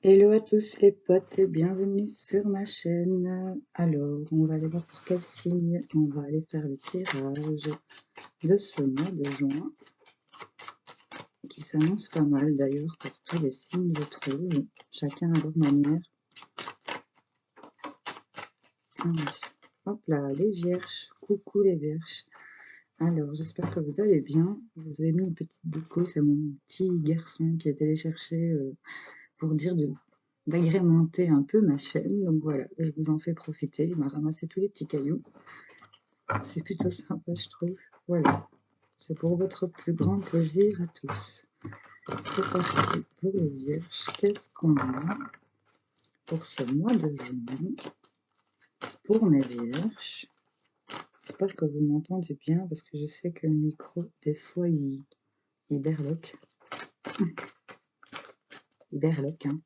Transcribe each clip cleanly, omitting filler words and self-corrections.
Hello à tous les potes et bienvenue sur ma chaîne. Alors, on va aller voir pour quel signe on va aller faire le tirage de ce mois de juin, qui s'annonce pas mal d'ailleurs pour tous les signes, je trouve, chacun à leur manière. Allez, hop là, les vierges, coucou les vierges. Alors, j'espère que vous allez bien. Je vous ai mis une petite déco, c'est mon petit garçon qui est allé chercher pour dire d'agrémenter un peu ma chaîne. Donc voilà, je vous en fais profiter. Il m'a ramassé tous les petits cailloux. C'est plutôt sympa, je trouve. Voilà, c'est pour votre plus grand plaisir à tous. C'est parti pour les vierges. Qu'est-ce qu'on a pour ce mois de juin pour mes vierges? J'espère que vous m'entendez bien parce que je sais que le micro, des fois, il berloque. Il berloque, hein.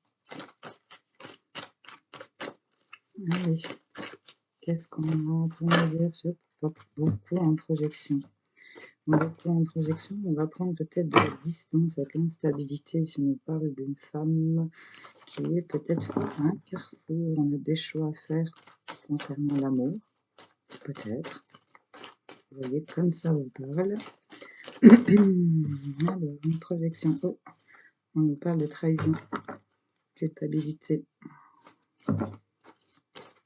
Allez, qu'est-ce qu'on a pour mes vierges? Beaucoup en projection. Beaucoup en projection, on va prendre peut-être de la distance avec l'instabilité. Si on nous parle d'une femme qui est peut-être face à un carrefour, on a des choix à faire concernant l'amour, peut-être. Vous voyez, comme ça vous parle. Alors, une projection. Oh, on nous parle de trahison, culpabilité.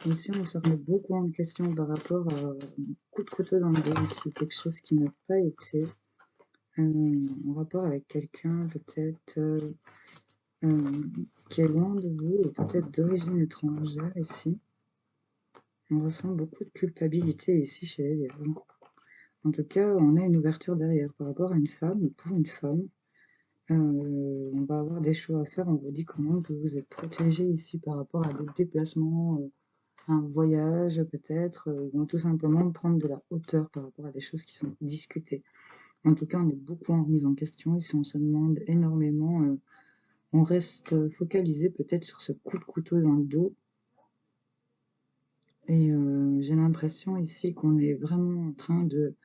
Ici, on se remet beaucoup en question par rapport à un coup de couteau dans le dos ici, quelque chose qui n'a pas été en rapport avec quelqu'un peut-être qui est loin de vous, et peut-être d'origine étrangère ici. On ressent beaucoup de culpabilité ici chez les Vierges. En tout cas, on a une ouverture derrière par rapport à une femme ou pour une femme. On va avoir des choix à faire. On vous dit comment que vous êtes protégé ici par rapport à des déplacements, un voyage peut-être, ou tout simplement prendre de la hauteur par rapport à des choses qui sont discutées. En tout cas, on est beaucoup en remise en question ici. On se demande énormément. On reste focalisé peut-être sur ce coup de couteau dans le dos. Et j'ai l'impression ici qu'on est vraiment en train de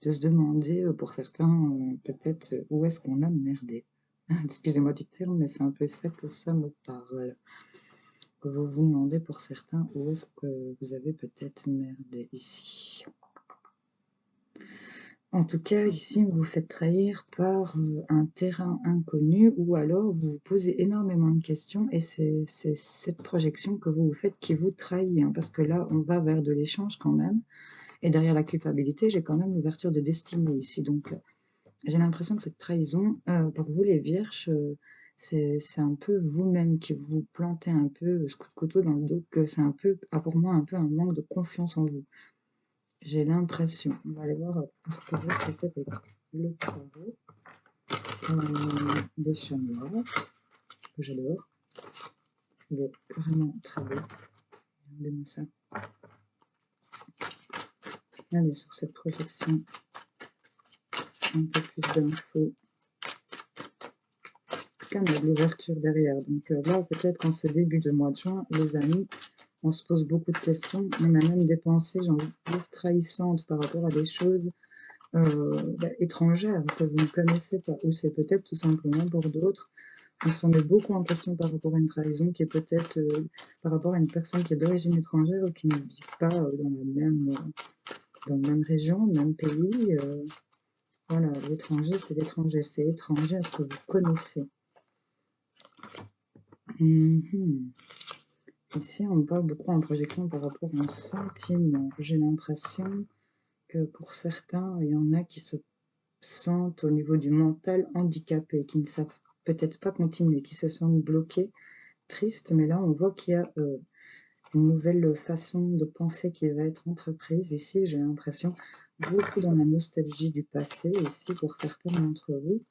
se demander, pour certains, peut-être où est-ce qu'on a merdé. Excusez-moi du terme, mais c'est un peu ça que ça me parle. Vous vous demandez pour certains où est-ce que vous avez peut-être merdé ici. En tout cas, ici, vous vous faites trahir par un terrain inconnu ou alors vous vous posez énormément de questions et c'est cette projection que vous vous faites qui vous trahit, hein, parce que là, on va vers de l'échange quand même. Et derrière la culpabilité, j'ai quand même l'ouverture de destinée ici. Donc, j'ai l'impression que cette trahison, pour vous les vierges, c'est un peu vous-même qui vous plantez un peu ce coup de couteau dans le dos, que c'est un peu, pour moi, un peu un manque de confiance en vous. J'ai l'impression. On va aller voir peut-être avec le tarot des chats noirs, que j'adore. Il est vraiment très beau. Regardez-moi ça. Allez, sur cette projection, un peu plus d'infos. On a de l'ouverture derrière. Donc là, peut-être qu'en ce début de mois de juin, les amis, on se pose beaucoup de questions. On a même des pensées, j'ai envie de dire, trahissantes par rapport à des choses étrangères que vous ne connaissez pas. Ou c'est peut-être tout simplement pour d'autres. On se remet beaucoup en question par rapport à une trahison qui est peut-être par rapport à une personne qui est d'origine étrangère ou qui ne vit pas dans la même région, même pays. Voilà, l'étranger, c'est l'étranger. C'est étranger à ce que vous connaissez. Ici, on parle beaucoup en projection par rapport à un sentiment. J'ai l'impression que pour certains, il y en a qui se sentent au niveau du mental handicapés, qui ne savent peut-être pas continuer, qui se sentent bloqués, tristes. Mais là, on voit qu'il y a une nouvelle façon de penser qui va être entreprise. Ici, j'ai l'impression beaucoup dans la nostalgie du passé. Ici, pour certains d'entre vous,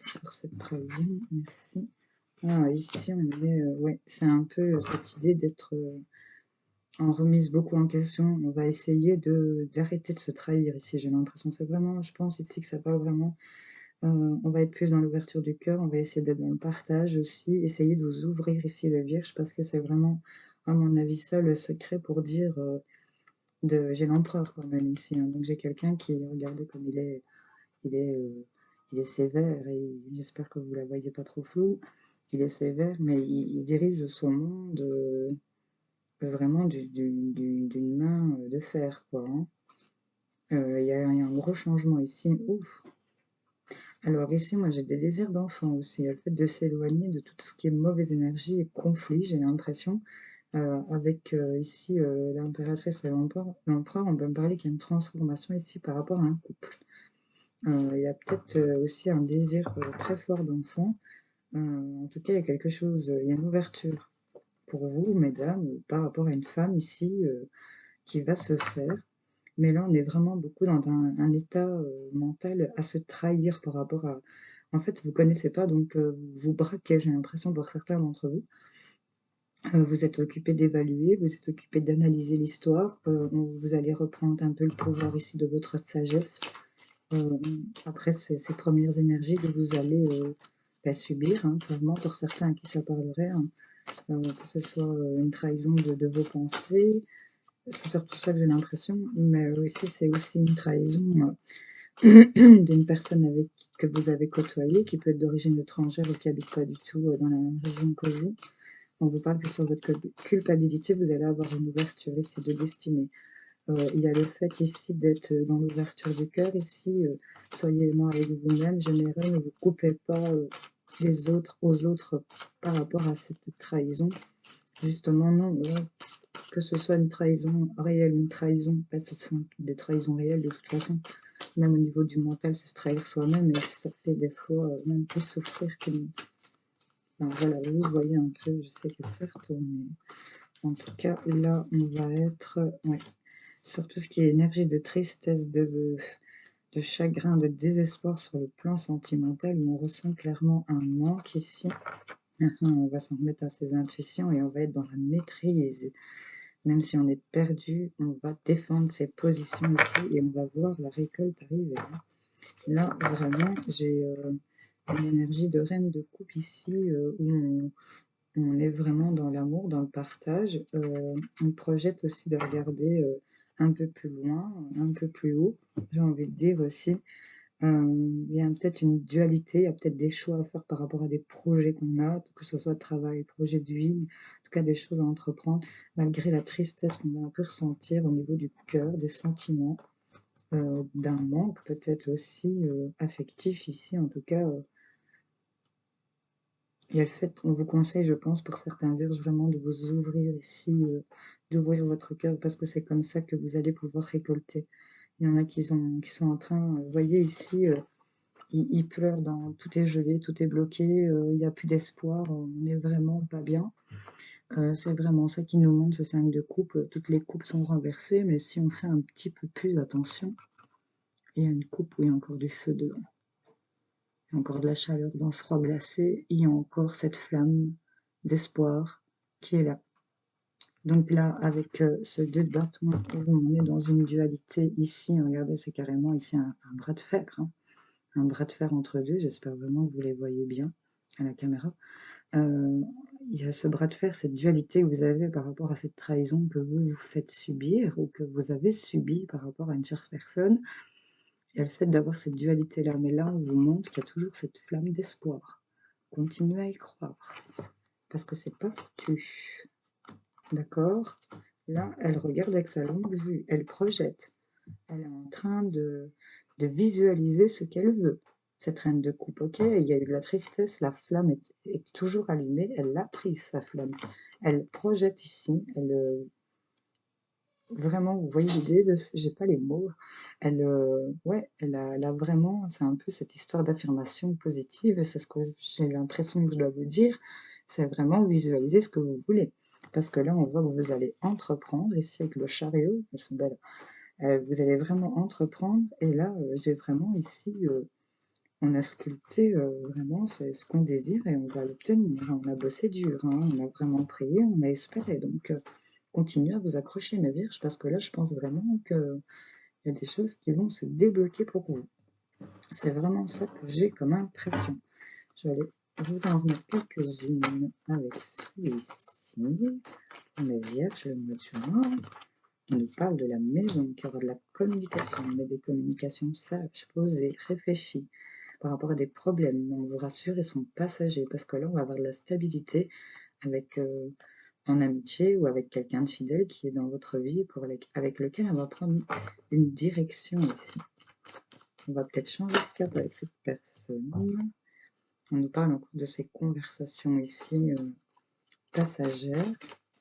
sur cette trahison, merci. Ah, ici, on est, ouais, c'est un peu cette idée d'être en remise beaucoup en question. On va essayer d'arrêter de se trahir ici. J'ai l'impression, c'est vraiment, je pense ici que ça parle vraiment. On va être plus dans l'ouverture du cœur. On va essayer d'être dans le partage aussi. Essayer de vous ouvrir ici le Vierge parce que c'est vraiment, à mon avis, ça le secret pour dire j'ai l'empereur quand même ici. Hein. Donc j'ai quelqu'un qui, regardez comme il est sévère et j'espère que vous la voyez pas trop floue. il est sévère, mais il dirige son monde vraiment d'une main de fer, quoi, hein. Il y a un gros changement ici. Ouf. Alors ici, moi, j'ai des désirs d'enfant aussi. Le fait de s'éloigner de tout ce qui est mauvaise énergie et conflit, j'ai l'impression. Avec ici l'impératrice et l'empereur, on peut me parler qu'il y a une transformation ici par rapport à un couple. Il y a peut-être aussi un désir très fort d'enfant. En tout cas, il y a quelque chose, il y a une ouverture pour vous, mesdames, par rapport à une femme ici qui va se faire. Mais là, on est vraiment beaucoup dans un état mental à se trahir par rapport à... En fait, vous connaissez pas, donc vous braquez, j'ai l'impression, pour certains d'entre vous. Vous êtes occupé d'évaluer, vous êtes occupé d'analyser l'histoire. Vous allez reprendre un peu le pouvoir ici de votre sagesse. Euh, Après ces premières énergies que vous allez subir, hein, clairement, pour certains à qui ça parlerait, hein, que ce soit une trahison de vos pensées. C'est surtout ça que j'ai l'impression, mais aussi c'est aussi une trahison d'une personne que vous avez côtoyée, qui peut être d'origine étrangère ou qui habite pas du tout dans la même région que vous. On vous parle que sur votre culpabilité, vous allez avoir une ouverture ici de destinée. Il y a le fait ici d'être dans l'ouverture du cœur. Ici, soyez aimant avec vous-même, généreux, ne vous coupez pas les autres aux autres par rapport à cette trahison. Justement, non, que ce soit une trahison réelle ou une trahison, ce sont des trahisons réelles de toute façon. Même au niveau du mental, c'est se trahir soi-même et ça fait des fois même plus souffrir que... Enfin, voilà, vous voyez un peu, je sais que certes, mais en tout cas, là, on va être ouais, sur tout ce qui est énergie de tristesse, de chagrin, de désespoir sur le plan sentimental, où on ressent clairement un manque ici. On va s'en remettre à ses intuitions et on va être dans la maîtrise. Même si on est perdu, on va défendre ses positions ici et on va voir la récolte arriver. Là, vraiment, j'ai une énergie de reine de coupe ici où on est vraiment dans l'amour, dans le partage. On projette aussi de regarder un peu plus loin, un peu plus haut, j'ai envie de dire aussi. Il y a peut-être une dualité, il y a peut-être des choix à faire par rapport à des projets qu'on a, que ce soit de travail, projet de vie, en tout cas des choses à entreprendre, malgré la tristesse qu'on va un peu ressentir au niveau du cœur, des sentiments, d'un manque peut-être aussi affectif ici, en tout cas. Il y a le fait, on vous conseille, je pense, pour certains vierges, vraiment de vous ouvrir ici, d'ouvrir votre cœur, parce que c'est comme ça que vous allez pouvoir récolter. Il y en a qui sont en train, vous voyez ici, ils pleurent, tout est gelé, tout est bloqué, il n'y a plus d'espoir, on n'est vraiment pas bien. C'est vraiment ça qui nous montre ce 5 de coupe. Toutes les coupes sont renversées, mais si on fait un petit peu plus attention, il y a une coupe où il y a encore du feu dedans. Il y a encore de la chaleur dans ce froid glacé, il y a encore cette flamme d'espoir qui est là. Donc là, avec ce 2 de bâton, on est dans une dualité ici. Regardez, c'est carrément ici un bras de fer, hein. Un bras de fer entre deux. J'espère vraiment que vous les voyez bien à la caméra. Il y a ce bras de fer, cette dualité que vous avez par rapport à cette trahison que vous vous faites subir ou que vous avez subi par rapport à une tierce personne. Il y a le fait d'avoir cette dualité-là. Mais là, on vous montre qu'il y a toujours cette flamme d'espoir. Continuez à y croire. Parce que c'est pas foutu. D'accord? Là, elle regarde avec sa longue vue. Elle projette. Elle est en train de visualiser ce qu'elle veut. Cette reine de coupe, ok, il y a eu de la tristesse, la flamme est toujours allumée, elle l'a prise, sa flamme. Elle projette ici, vraiment, vous voyez l'idée, j'ai pas les mots, ouais, elle a vraiment, c'est un peu cette histoire d'affirmation positive, c'est ce que j'ai l'impression que je dois vous dire, c'est vraiment visualiser ce que vous voulez. Parce que là, on voit que vous allez entreprendre, ici avec le chariot, elles sont belles. Vous allez vraiment entreprendre, et là, j'ai vraiment ici, on a sculpté vraiment ce qu'on désire et on va l'obtenir. On a bossé dur, hein, on a vraiment prié, on a espéré. Donc, continuez à vous accrocher, mes vierges, parce que là, je pense vraiment qu'il y a des choses qui vont se débloquer pour vous. C'est vraiment ça que j'ai comme impression. Je vais aller vous en remettre quelques-unes avec celui-ci. Mes vierges, le mois de juin. On nous parle de la maison, qui aura de la communication, mais des communications sages, posées, réfléchies. par rapport à des problèmes. On vous rassure, ils sont passagers, parce que là, on va avoir de la stabilité avec, en amitié ou avec quelqu'un de fidèle qui est dans votre vie, avec lequel on va prendre une direction ici. On va peut-être changer de cap avec cette personne. On nous parle en cours de ces conversations ici passagères,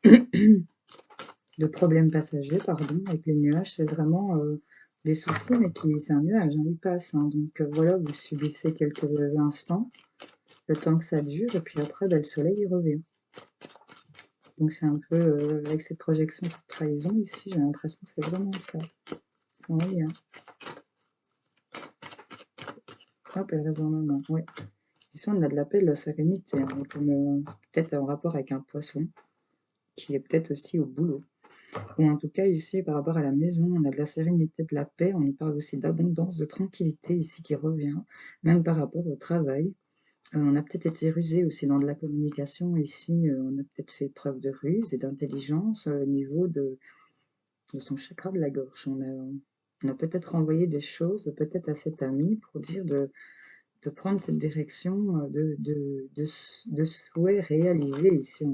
de problèmes passagers, pardon, avec les nuages. C'est vraiment des soucis, mais c'est un nuage, hein, il passe. Hein. Donc voilà, vous subissez quelques instants, le temps que ça dure, et puis après, le soleil, il revient. Donc c'est un peu, avec cette projection, cette trahison ici, j'ai l'impression que c'est vraiment ça. C'est en lien. Hop, elle reste dans ma main, oui. Ici, on a de la paix, de la sérénité, hein, comme peut-être en rapport avec un poisson, qui est peut-être aussi au boulot. Ou en tout cas, ici, par rapport à la maison, on a de la sérénité, de la paix, on nous parle aussi d'abondance, de tranquillité ici qui revient, même par rapport au travail. On a peut-être été rusé aussi dans de la communication, ici, on a peut-être fait preuve de ruse et d'intelligence au niveau de son chakra de la gorge. On a peut-être envoyé des choses, peut-être à cet ami, pour dire de prendre cette direction de souhait réalisé ici.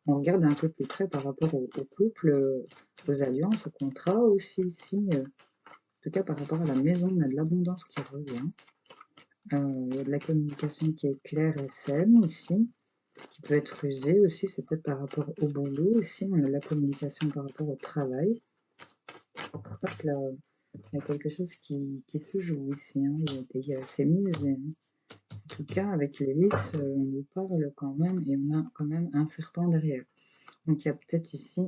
On regarde un peu plus près par rapport au couple, aux alliances, aux contrats aussi ici. En tout cas, par rapport à la maison, on a de l'abondance qui revient. Il y a de la communication qui est claire et saine ici, qui peut être rusée aussi. C'est peut-être par rapport au boulot aussi. On a de la communication par rapport au travail. Hop là, il y a quelque chose qui se joue ici. Hein. C'est misé. Hein. En tout cas, avec l'hélice, on nous parle quand même, et on a quand même un serpent derrière. Donc il y a peut-être ici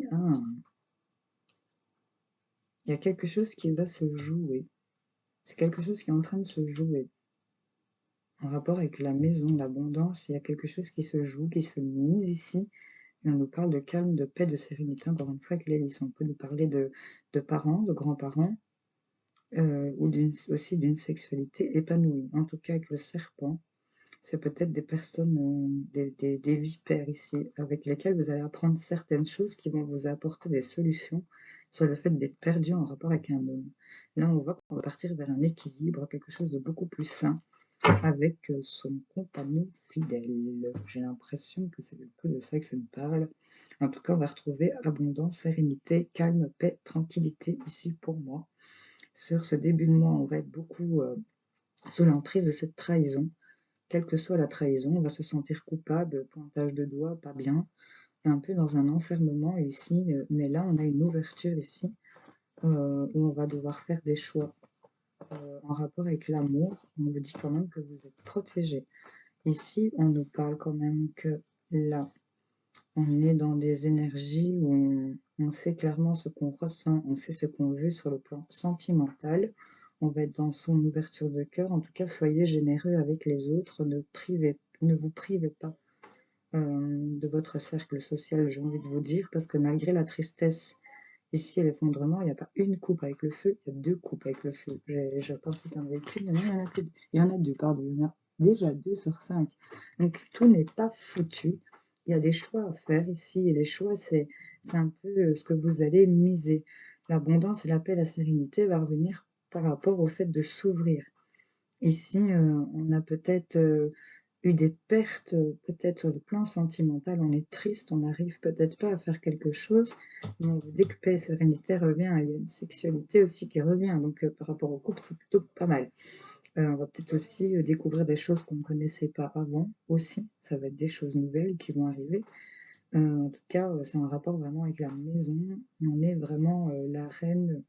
il y a quelque chose qui va se jouer. C'est quelque chose qui est en train de se jouer. En rapport avec la maison, l'abondance, il y a quelque chose qui se joue, qui se mise ici. Et on nous parle de calme, de paix, de sérénité. Encore une fois, avec l'hélice, on peut nous parler de parents, de grands-parents, ou aussi d'une sexualité épanouie. En tout cas, avec le serpent, c'est peut-être des personnes, des vipères ici, avec lesquelles vous allez apprendre certaines choses qui vont vous apporter des solutions sur le fait d'être perdu en rapport avec un homme. Là, on voit qu'on va partir vers un équilibre, quelque chose de beaucoup plus sain, avec son compagnon fidèle. J'ai l'impression que c'est un peu de ça que ça me parle. En tout cas, on va retrouver abondance, sérénité, calme, paix, tranquillité ici pour moi. Sur ce début de mois, on va être beaucoup sous l'emprise de cette trahison. Quelle que soit la trahison, on va se sentir coupable, pointage de doigts, pas bien, un peu dans un enfermement ici, mais là on a une ouverture ici, où on va devoir faire des choix en rapport avec l'amour. On vous dit quand même que vous êtes protégé. Ici, on nous parle quand même que là, on est dans des énergies où on sait clairement ce qu'on ressent, on sait ce qu'on veut sur le plan sentimental. On va être dans son ouverture de cœur. En tout cas, soyez généreux avec les autres. Ne vous privez pas de votre cercle social, j'ai envie de vous dire, parce que malgré la tristesse, ici, et l'effondrement, il n'y a pas une coupe avec le feu, il y a deux coupes avec le feu. Je pensais qu'il y en avait qu'une, mais il y en a plus. Il y en a deux, pardon. Il y en a déjà 2 sur 5. Donc tout n'est pas foutu. Il y a des choix à faire ici, et les choix, c'est un peu ce que vous allez miser. L'abondance, la paix, la sérénité va revenir par rapport au fait de s'ouvrir. Ici, on a peut-être eu des pertes, peut-être sur le plan sentimental, on est triste, on n'arrive peut-être pas à faire quelque chose, mais on vous dit que paix et sérénité revient, il y a une sexualité aussi qui revient, donc par rapport au couple, c'est plutôt pas mal. On va peut-être aussi découvrir des choses qu'on ne connaissait pas avant, aussi, ça va être des choses nouvelles qui vont arriver. En tout cas, c'est un rapport vraiment avec la maison, on est vraiment la reine,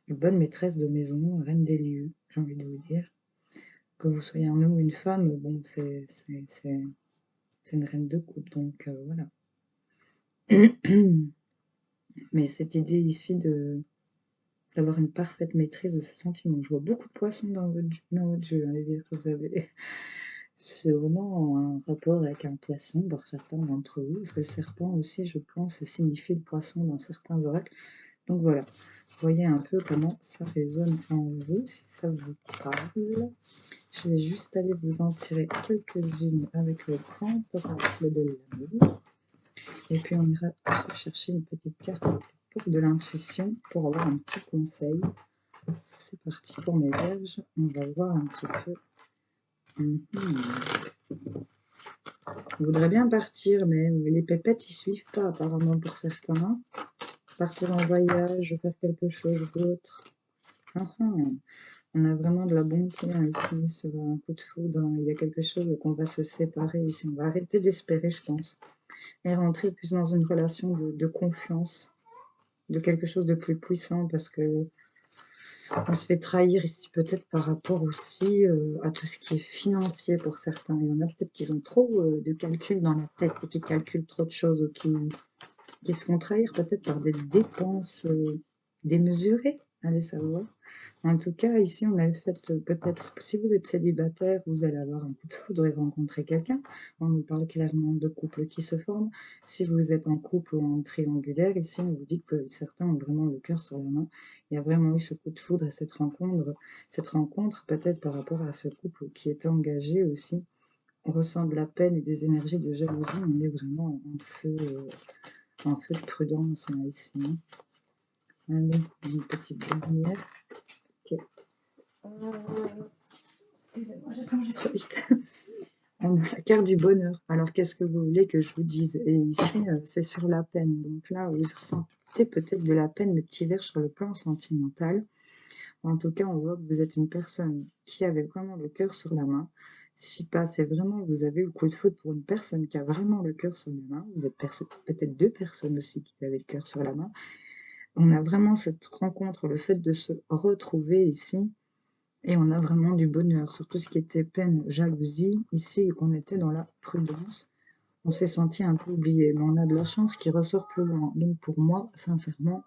une bonne maîtresse de maison, reine des lieux, j'ai envie de vous dire. Que vous soyez un homme ou une femme, bon, c'est une reine de coupe, donc voilà. Mais cette idée ici d'avoir une parfaite maîtrise de ses sentiments. Je vois beaucoup de poissons dans votre jeu, hein, les Vierges, vous avez. C'est vraiment un rapport avec un poisson pour certains d'entre vous, parce que le serpent aussi, je pense, signifie le poisson dans certains oracles. Donc voilà, voyez un peu comment ça résonne en vous, si ça vous parle. Je vais juste aller vous en tirer quelques-unes avec le grand oracle de l'amour. Et puis on ira se chercher une petite carte pour de l'intuition, pour avoir un petit conseil. C'est parti pour mes Vierges. On va voir un petit peu Mhm. On voudrait bien partir, mais les pépettes, ils suivent pas apparemment pour certains, hein. Partir en voyage, faire quelque chose d'autre. Ah, ah. On a vraiment de la bonté hein, ici, sur un coup de foudre, hein. Il y a quelque chose qu'on va se séparer ici. On va arrêter d'espérer, je pense, et rentrer plus dans une relation de confiance, de quelque chose de plus puissant, parce que on se fait trahir ici peut-être par rapport aussi à tout ce qui est financier pour certains. Il y en a peut-être qui ont trop de calculs dans la tête et qui calculent trop de choses ou qui se font trahir peut-être par des dépenses démesurées, allez savoir. En tout cas, ici, on a le fait, peut-être, si vous êtes célibataire, vous allez avoir un coup de foudre et rencontrer quelqu'un. On nous parle clairement de couples qui se forment. Si vous êtes en couple ou en triangulaire, ici, on vous dit que certains ont vraiment le cœur sur la main. Il y a vraiment eu ce coup de foudre et cette rencontre peut-être par rapport à ce couple qui est engagé aussi. On ressent de la peine et des énergies de jalousie. On est vraiment en feu de prudence hein, ici. Hein. Allez, une petite dernière. Ok. Excusez-moi, j'ai plongé trop vite. On a la carte du bonheur. Alors, qu'est-ce que vous voulez que je vous dise? Et ici, c'est sur la peine. Donc là, vous ressentez peut-être de la peine, le petit verre sur le plan sentimental. En tout cas, on voit que vous êtes une personne qui avait vraiment le cœur sur la main. Si pas, c'est vraiment, vous avez eu le coup de foudre pour une personne qui a vraiment le cœur sur la main. Vous êtes peut-être deux personnes aussi qui avaient le cœur sur la main. On a vraiment cette rencontre, le fait de se retrouver ici. Et on a vraiment du bonheur sur tout ce qui était peine, jalousie. Ici, qu'on était dans la prudence, on s'est senti un peu oublié, mais on a de la chance qui ressort plus loin. Donc pour moi, sincèrement,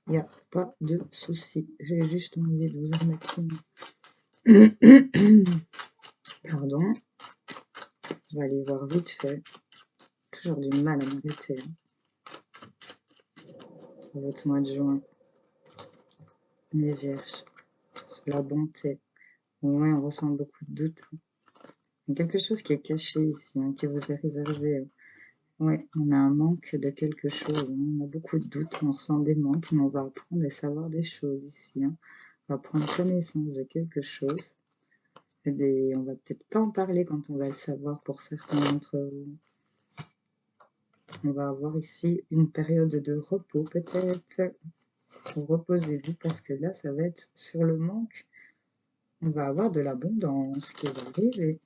il n'y a pas de souci. J'ai juste envie de vous remettre une... Pardon. Je vais aller voir vite fait. Toujours du mal à m'arrêter. Pour votre mois de juin. Les vierges. Sur la bonté. Ouais, on ressent beaucoup de doutes. Il y a quelque chose qui est caché ici, hein, qui vous est réservé. Ouais, on a un manque de quelque chose. Hein. On a beaucoup de doutes, on ressent des manques, mais on va apprendre à savoir des choses ici. Hein. On va prendre connaissance de quelque chose. On va peut-être pas en parler quand on va le savoir pour certains d'entre vous. On va avoir ici une période de repos peut-être. Reposez-vous parce que là, ça va être sur le manque. On va avoir de l'abondance qui va arriver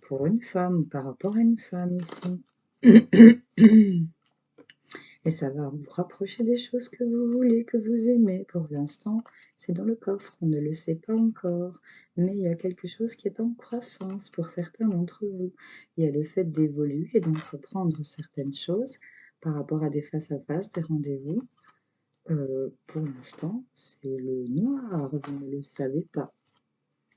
pour une femme ou par rapport à une femme ici. Et ça va vous rapprocher des choses que vous voulez, que vous aimez. Pour l'instant, c'est dans le coffre, on ne le sait pas encore. Mais il y a quelque chose qui est en croissance pour certains d'entre vous. Il y a le fait d'évoluer et d'entreprendre certaines choses par rapport à des face-à-face, des rendez-vous. Pour l'instant, c'est le noir, vous ne le savez pas.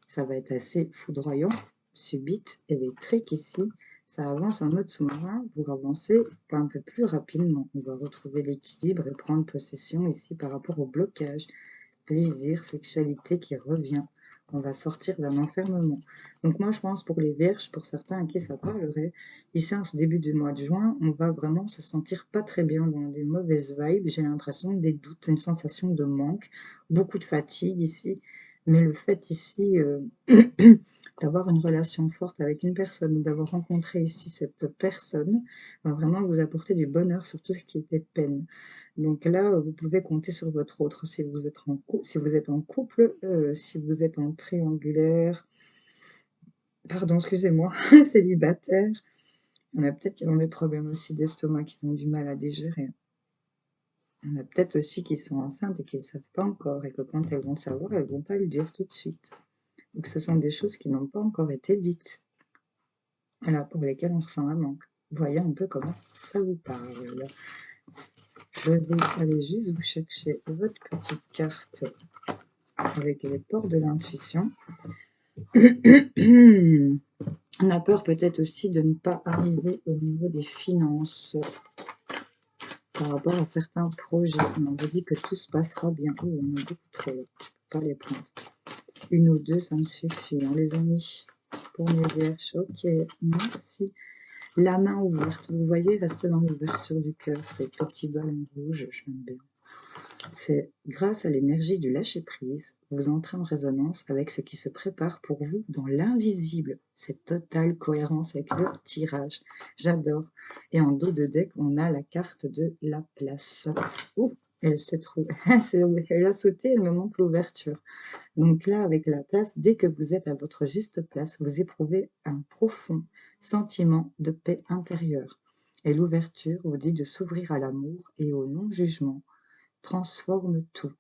Ça va être assez foudroyant, subite, électrique ici. Ça avance en mode sous-marin pour avancer un peu plus rapidement. On va retrouver l'équilibre et prendre possession ici par rapport au blocage. Plaisir, sexualité qui revient. On va sortir d'un enfermement. Donc moi, je pense pour les vierges, pour certains à qui ça parlerait, ici en ce début du mois de juin, on va vraiment se sentir pas très bien dans des mauvaises vibes. J'ai l'impression des doutes, une sensation de manque, beaucoup de fatigue ici. Mais le fait ici d'avoir une relation forte avec une personne, ou d'avoir rencontré ici cette personne, va vraiment vous apporter du bonheur sur tout ce qui était peine. Donc là, vous pouvez compter sur votre autre si vous êtes si vous êtes en couple, si vous êtes en triangulaire, pardon, excusez-moi, célibataire. Il y en a peut-être qui ont des problèmes aussi d'estomac, qui ont du mal à digérer. Il y en a peut-être aussi qui sont enceintes et qui ne le savent pas encore, et que quand elles vont le savoir, elles ne vont pas le dire tout de suite. Donc ce sont des choses qui n'ont pas encore été dites, voilà, pour lesquelles on ressent un manque. Voyez un peu comment ça vous parle. Je vais aller juste vous chercher votre petite carte avec les ports de l'intuition. On a peur peut-être aussi de ne pas arriver au niveau des finances par rapport à certains projets. On vous dit que tout se passera bien. Oh, on a beaucoup trop là. Je ne peux pas les prendre. Une ou deux, ça me suffit, hein, les amis. Pour mes vierges. Ok, merci. La main ouverte. Vous voyez, restez dans l'ouverture du cœur. Ces petits ballons rouges, j'aime bien. C'est grâce à l'énergie du lâcher-prise, vous entrez en résonance avec ce qui se prépare pour vous dans l'invisible. C'est totale cohérence avec le tirage. J'adore. Et en dos de deck, on a la carte de la place. Ouh, elle s'est trouvée. Elle a sauté, elle me montre l'ouverture. Donc là, avec la place, dès que vous êtes à votre juste place, vous éprouvez un profond sentiment de paix intérieure. Et l'ouverture vous dit de s'ouvrir à l'amour et au non-jugement transforme tout.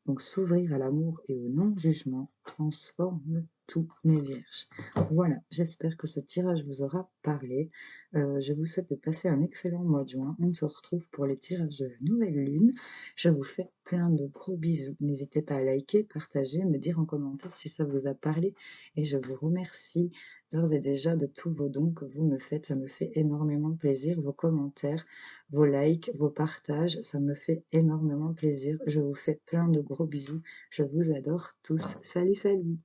Donc s'ouvrir à l'amour et au non-jugement transforme tout, mes vierges. Voilà, j'espère que ce tirage vous aura parlé. Je vous souhaite de passer un excellent mois de juin. On se retrouve pour les tirages de la nouvelle lune. Je vous fais plein de gros bisous. N'hésitez pas à liker, partager, me dire en commentaire si ça vous a parlé. Et je vous remercie d'ores et déjà de tous vos dons que vous me faites. Ça me fait énormément plaisir. Vos commentaires, vos likes, vos partages, ça me fait énormément plaisir. Je vous fais plein de gros bisous. Je vous adore tous. Salut, salut!